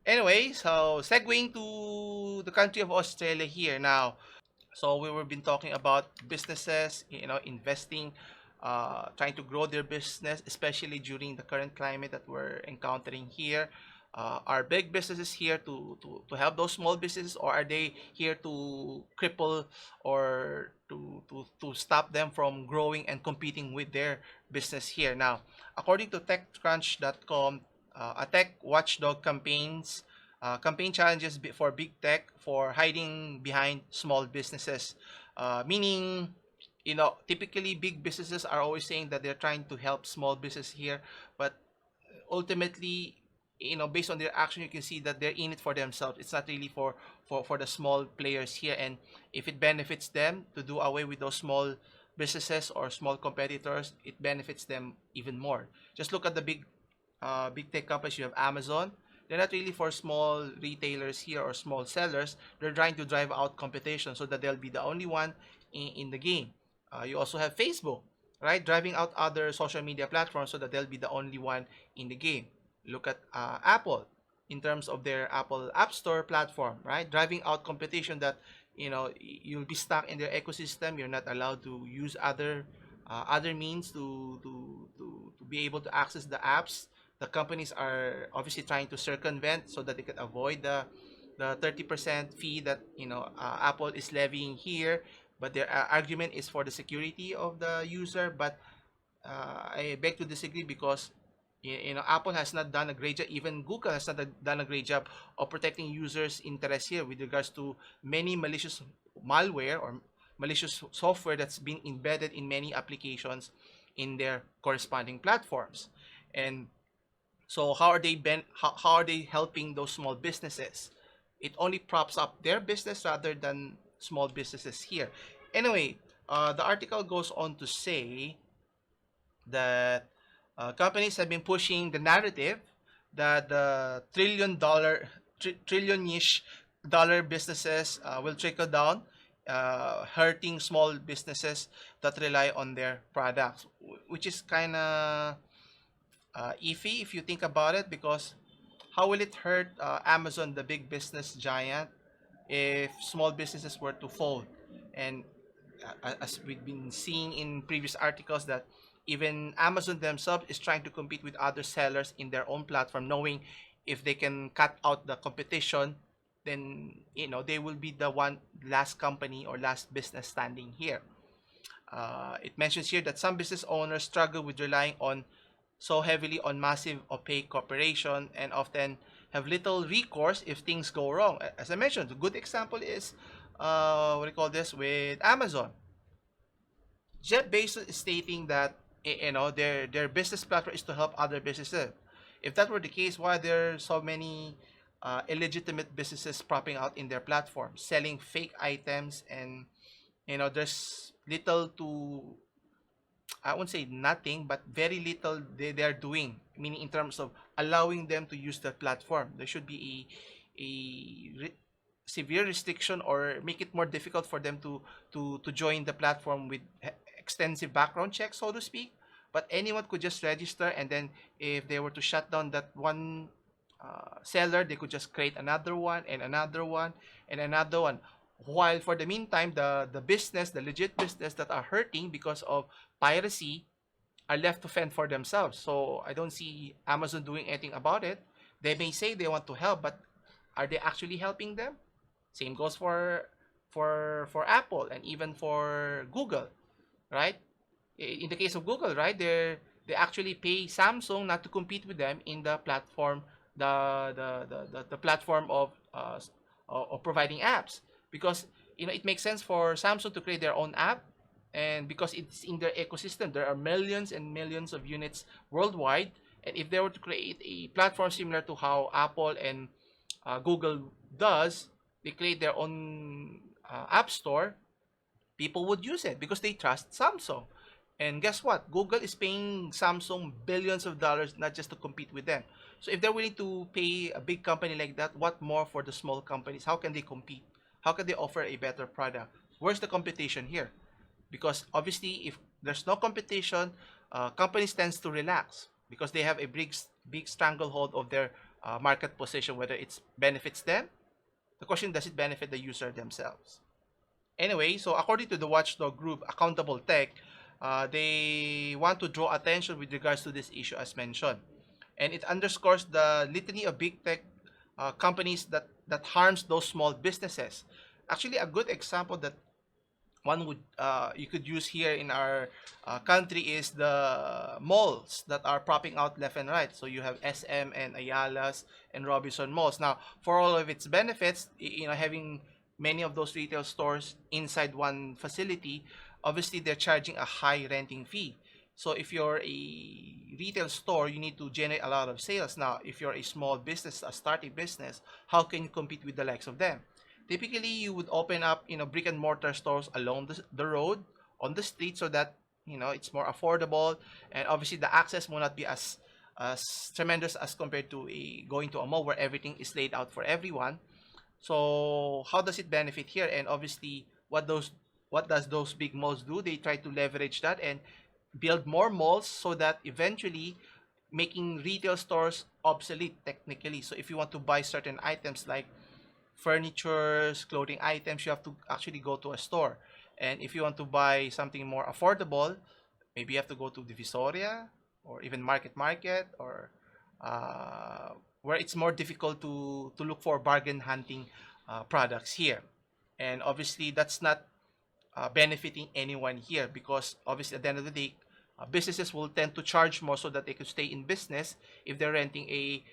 Anyway, so segueing to the country of Australia here now. So we were been talking about businesses, investing, trying to grow their business, especially during the current climate that we're encountering here. Are big businesses here to help those small businesses, or are they here to cripple or to stop them from growing and competing with their business here? Now, according to TechCrunch.com, a tech watchdog campaign challenges for big tech for hiding behind small businesses, meaning, typically big businesses are always saying that they're trying to help small business here, but ultimately, based on their action, you can see that they're in it for themselves. It's not really for the small players here. And if it benefits them to do away with those small businesses or small competitors, it benefits them even more. Just look at the big tech companies. You have Amazon. They're not really for small retailers here or small sellers. They're trying to drive out competition so that they'll be the only one in the game. You also have Facebook, right? Driving out other social media platforms so that they'll be the only one in the game. Look at Apple in terms of their Apple App Store platform, right? Driving out competition that, you'll be stuck in their ecosystem. You're not allowed to use other means to be able to access the apps. The companies are obviously trying to circumvent so that they can avoid the 30% fee that Apple is levying here, but their argument is for the security of the user. But I beg to disagree, because Apple has not done a great job. Even Google has not done a great job of protecting users' interests here with regards to many malicious malware or malicious software that's been embedded in many applications in their corresponding platforms. And so how are they helping those small businesses? It only props up their business rather than small businesses here. Anyway, the article goes on to say that companies have been pushing the narrative that the trillion-ish dollar businesses will trickle down, hurting small businesses that rely on their products, which is kind of iffy if you think about it, because how will it hurt Amazon, the big business giant, if small businesses were to fold? And as we've been seeing in previous articles, that even Amazon themselves is trying to compete with other sellers in their own platform, knowing if they can cut out the competition, then they will be the one last company or last business standing here. It mentions here that some business owners struggle with relying on so heavily on massive opaque cooperation and often have little recourse if things go wrong. As I mentioned, a good example is what do you call this, with Amazon. Jeff Bezos is stating that their business platform is to help other businesses. If that were the case, why are there so many illegitimate businesses propping out in their platform, selling fake items, and there's little to, I won't say nothing, but very little they're doing, meaning in terms of allowing them to use the platform. There should be severe restriction or make it more difficult for them to join the platform with extensive background checks, so to speak. But anyone could just register, and then if they were to shut down that one seller, they could just create another one and another one and another one. While for the meantime, the legit business that are hurting because of piracy are left to fend for themselves. So I don't see Amazon doing anything about it. They may say they want to help, but are they actually helping them? Same goes for Apple and even for Google, right? In the case of Google, right, they actually pay Samsung not to compete with them in the platform, the platform of providing apps, because it makes sense for Samsung to create their own app, and because it's in their ecosystem, there are millions and millions of units worldwide. And if they were to create a platform similar to how Apple and Google does, they create their own app store, people would use it because they trust Samsung. And guess what? Google is paying Samsung billions of dollars not just to compete with them. So if they're willing to pay a big company like that, what more for the small companies? How can they compete? How can they offer a better product? Where's the competition here? Because obviously, if there's no competition, companies tends to relax because they have a big stranglehold of their market position, whether it benefits them. The question, does it benefit the user themselves? Anyway, so according to the watchdog group Accountable Tech, they want to draw attention with regards to this issue as mentioned. And it underscores the litany of big tech companies that harms those small businesses. Actually, a good example that one would you could use here in our country is the malls that are propping out left and right. So you have SM and Ayala's and Robinson malls. Now, for all of its benefits, having many of those retail stores inside one facility, obviously they're charging a high renting fee. So if you're a retail store, you need to generate a lot of sales. Now, if you're a small business, a starting business, how can you compete with the likes of them? Typically, you would open up, brick and mortar stores along the road, on the street, so that, it's more affordable. And obviously, the access will not be as tremendous as compared to going to a mall where everything is laid out for everyone. So how does it benefit here? And obviously, what does those big malls do? They try to leverage that and build more malls, so that eventually making retail stores obsolete technically. So if you want to buy certain items like furnitures, clothing items, you have to actually go to a store. And if you want to buy something more affordable, maybe you have to go to Divisoria or even Market, or where it's more difficult to look for bargain hunting products here. And obviously, that's not benefiting anyone here, because obviously at the end of the day, businesses will tend to charge more so that they could stay in business if they're renting a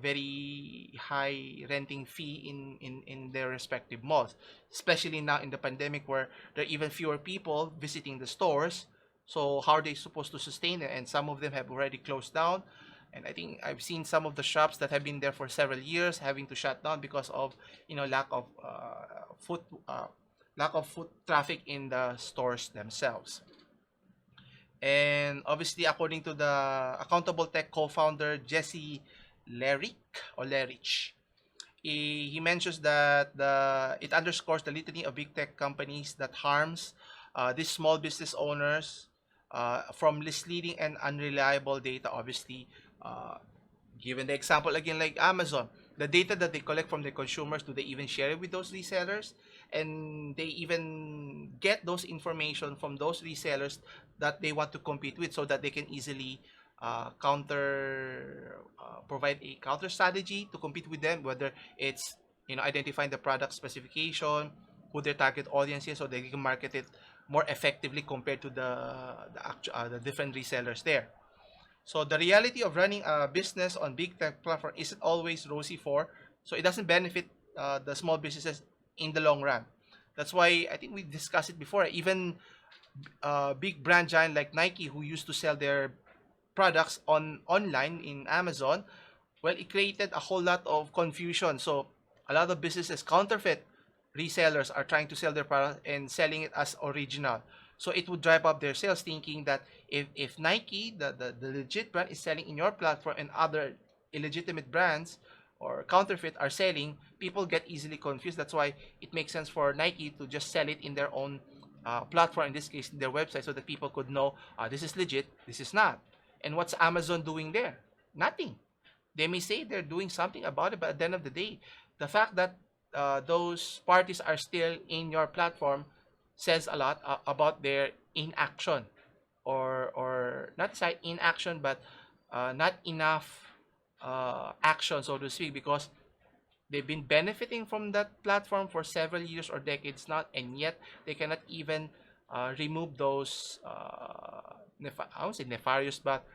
very high renting fee in their respective malls, especially now in the pandemic where there are even fewer people visiting the stores. So how are they supposed to sustain it? And some of them have already closed down. And I think I've seen some of the shops that have been there for several years having to shut down because of foot lack of foot traffic in the stores themselves. And obviously, according to the Accountable Tech co-founder Jesse Lerick or Lerich, he mentions that it underscores the litany of big tech companies that harms these small business owners from misleading and unreliable data. Obviously, uh, given the example again, like Amazon, the data that they collect from the consumers, do they even share it with those resellers? And they even get those information from those resellers that they want to compete with, so that they can easily provide a counter strategy to compete with them, whether it's identifying the product specification, who their target audience is, so they can market it more effectively compared to the different resellers there. So the reality of running a business on big tech platform isn't always rosy for, so it doesn't benefit the small businesses in the long run. That's why I think we discussed it before. Even big brand giant like Nike, who used to sell their products online in Amazon, well, it created a whole lot of confusion. So a lot of businesses, counterfeit resellers, are trying to sell their product and selling it as original. So it would drive up their sales, thinking that if Nike, the legit brand, is selling in your platform and other illegitimate brands or counterfeit are selling, people get easily confused. That's why it makes sense for Nike to just sell it in their own platform, in this case their website, so that people could know this is legit, this is not. And what's Amazon doing there? Nothing. They may say they're doing something about it, but at the end of the day, the fact that those parties are still in your platform says a lot about their inaction, or not say inaction, but not enough action, so to speak, because they've been benefiting from that platform for several years or decades now, and yet they cannot even remove those I won't say nefarious, but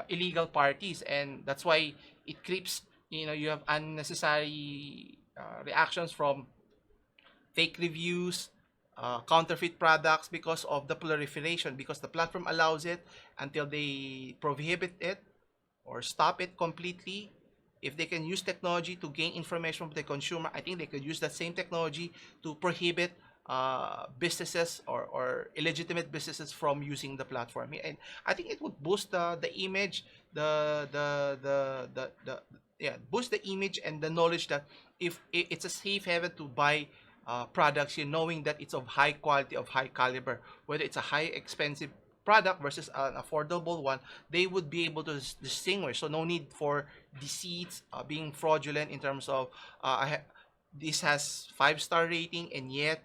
illegal parties. And that's why it creeps. You have unnecessary reactions from fake reviews, counterfeit products, because of the proliferation, because the platform allows it until they prohibit it or stop it completely. If they can use technology to gain information from the consumer, I think they could use that same technology to prohibit businesses or illegitimate businesses from using the platform. And I think it would boost the image, boost the image and the knowledge that if it's a safe haven to buy products, knowing that it's of high quality, of high caliber, whether it's a high expensive product versus an affordable one, they would be able to distinguish. So no need for deceits, being fraudulent in terms of this has 5-star rating and yet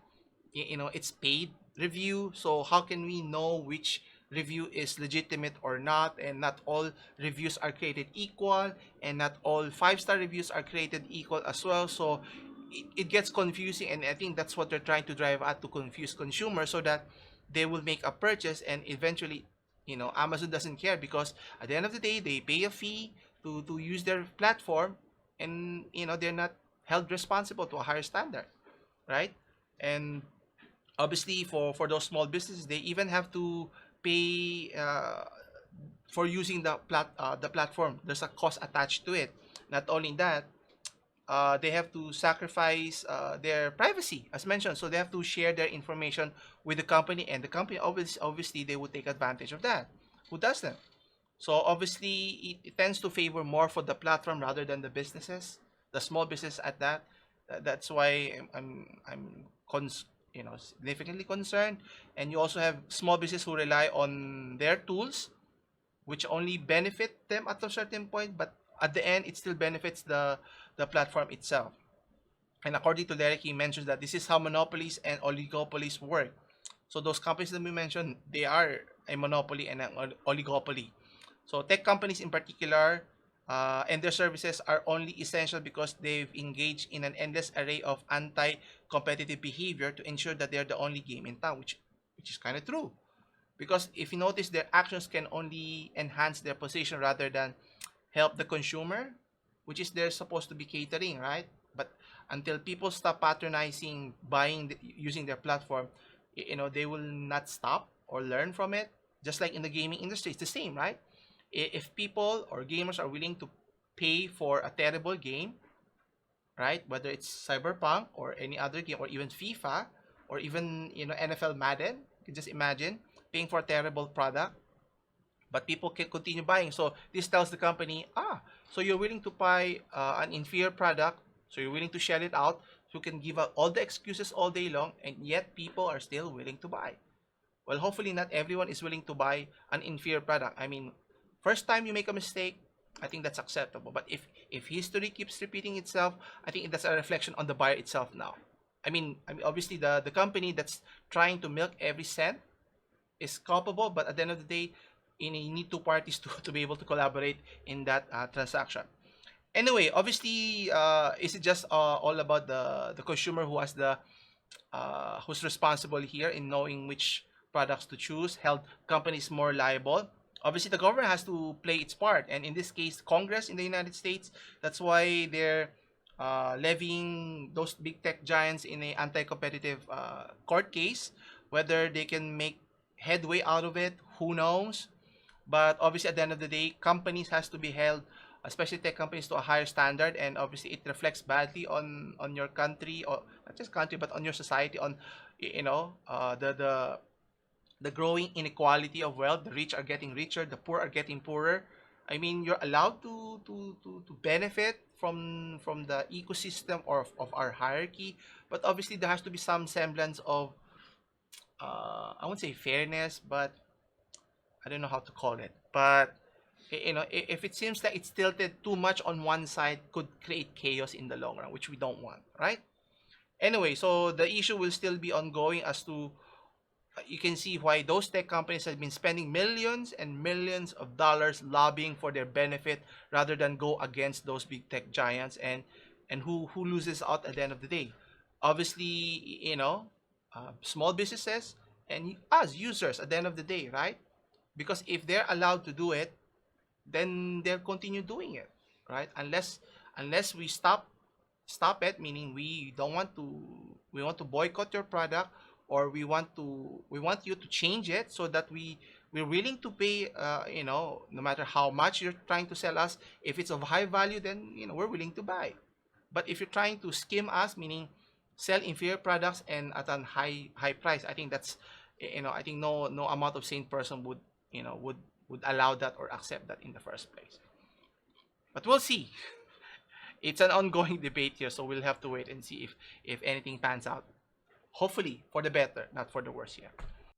it's paid review. So how can we know which review is legitimate or not? And not all reviews are created equal, and not all 5-star reviews are created equal as well. So it gets confusing, and I think that's what they're trying to drive at, to confuse consumers so that they will make a purchase, and eventually Amazon doesn't care, because at the end of the day they pay a fee to use their platform, and they're not held responsible to a higher standard, right? And obviously for those small businesses, they even have to pay for using the platform. There's a cost attached to it. Not only that, they have to sacrifice their privacy, as mentioned. So they have to share their information with the company, and the company obviously they would take advantage of that. Who doesn't? So obviously it tends to favor more for the platform rather than the businesses, the small business at that. That's why I'm significantly concerned. And you also have small business who rely on their tools, which only benefit them at a certain point, but at the end it still benefits the platform itself. And according to Derek, he mentions that this is how monopolies and oligopolies work. So those companies that we mentioned, they are a monopoly and an oligopoly. So tech companies in particular, and their services are only essential because they've engaged in an endless array of anti-competitive behavior to ensure that they're the only game in town, which is kind of true. Because if you notice, their actions can only enhance their position rather than help the consumer, which is they're supposed to be catering, right? But until people stop patronizing, buying, using their platform, they will not stop or learn from it. Just like in the gaming industry, it's the same, right? If people or gamers are willing to pay for a terrible game, right? Whether it's Cyberpunk or any other game, or even FIFA, or even NFL Madden, you can just imagine paying for a terrible product, but people can continue buying. So this tells the company, so you're willing to buy an inferior product, so you're willing to shell it out, so you can give out all the excuses all day long, and yet people are still willing to buy. Well, hopefully not everyone is willing to buy an inferior product. I mean, first time you make a mistake, I think that's acceptable. But if history keeps repeating itself, I think that's a reflection on the buyer itself now. I mean, obviously the company that's trying to milk every cent is culpable, but at the end of the day, you need two parties to be able to collaborate in that transaction. Anyway, obviously, is it just all about the consumer who has who's responsible here in knowing which products to choose, held companies more liable? Obviously, the government has to play its part, and in this case, Congress in the United States. That's why they're levying those big tech giants in a anti-competitive court case. Whether they can make headway out of it, who knows? But obviously, at the end of the day, companies has to be held, especially tech companies, to a higher standard, and obviously it reflects badly on your country, or not just country, but on your society, on the growing inequality of wealth. The rich are getting richer, the poor are getting poorer. I mean, you're allowed to benefit from the ecosystem or of our hierarchy, but obviously there has to be some semblance of I won't say fairness, but I don't know how to call it. But if it seems like it's tilted too much on one side, could create chaos in the long run, which we don't want, right? Anyway, so the issue will still be ongoing as to you can see why those tech companies have been spending millions and millions of dollars lobbying for their benefit rather than go against those big tech giants, and who loses out at the end of the day? Obviously, small businesses and us users at the end of the day, right? Because if they're allowed to do it, then they'll continue doing it, right? Unless we stop it, meaning we want to boycott your product, or we want you to change it so that we're willing to pay, no matter how much you're trying to sell us. If it's of high value, then we're willing to buy. But if you're trying to skim us, meaning sell inferior products and at a high price, I think that's, I think no amount of sane person would allow that or accept that in the first place. But we'll see. It's an ongoing debate here, so we'll have to wait and see if anything pans out. Hopefully for the better, not for the worse here.